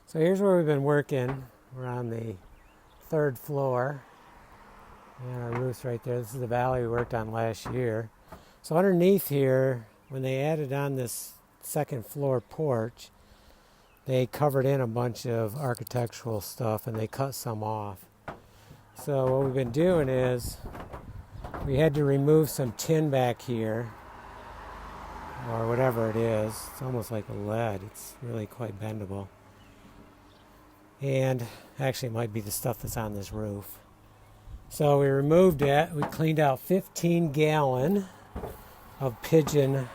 So here's where we've been working. We're on the 3rd floor. And our roof's right there. This is the valley we worked on last year. So underneath here, when they added on this 2nd floor porch, they covered in a bunch of architectural stuff and they cut some off. So what we've been doing is we had to remove some tin back here, or whatever it is. It's almost like a lead. It's really quite bendable. And actually it might be the stuff that's on this roof. So we removed it. We cleaned out 15 gallon of pigeon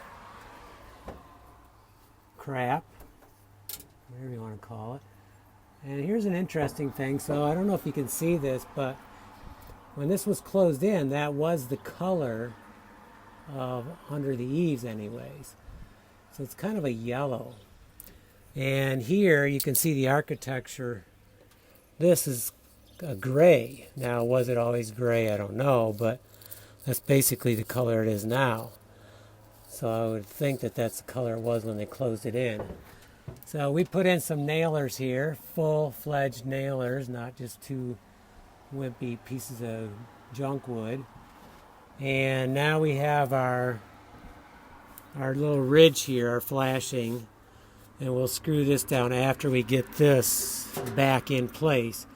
crap, whatever you want to call it. And here's an interesting thing. So I don't know if you can see this, but when this was closed in, that was the color of under the eaves anyways. So it's kind of a yellow. And here you can see the architecture. This is a gray. Now, was it always gray? I don't know, but that's basically the color it is now. So I would think that that's the color it was when they closed it in. So we put in some nailers here, full-fledged nailers, not just 2 wimpy pieces of junk wood. And now we have our little ridge here, our flashing, and we'll screw this down after we get this back in place.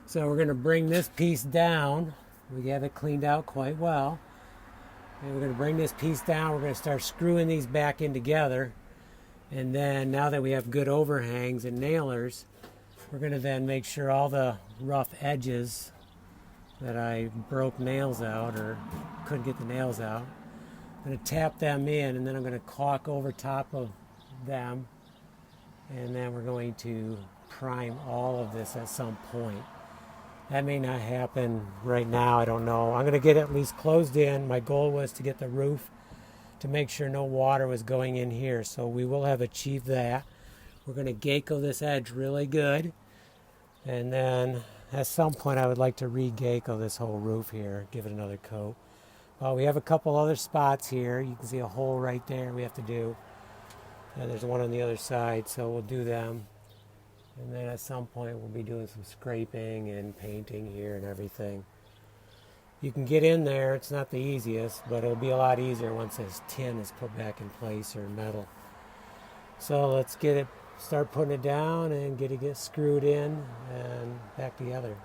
So we're going to bring this piece down. We have it cleaned out quite well. And we're going to bring this piece down. We're going to start screwing these back in together. And then now that we have good overhangs and nailers, we're going to then make sure all the rough edges that I broke nails out or couldn't get the nails out, I'm going to tap them in, and then I'm going to caulk over top of them. And then we're going to prime all of this at some point. That may not happen right now, I don't know. I'm going to get it at least closed in. My goal was to get the roof to make sure no water was going in here. So we will have achieved that. We're going to Geico this edge really good. And then at some point I would like to re-Geico this whole roof here, give it another coat. We have a couple other spots here. You can see a hole right there we have to do. And there's one on the other side, so we'll do them. And then at some point we'll be doing some scraping and painting here and everything. You can get in there. It's not the easiest, but it'll be a lot easier once this tin is put back in place, or metal. So let's start putting it down and get screwed in and back together.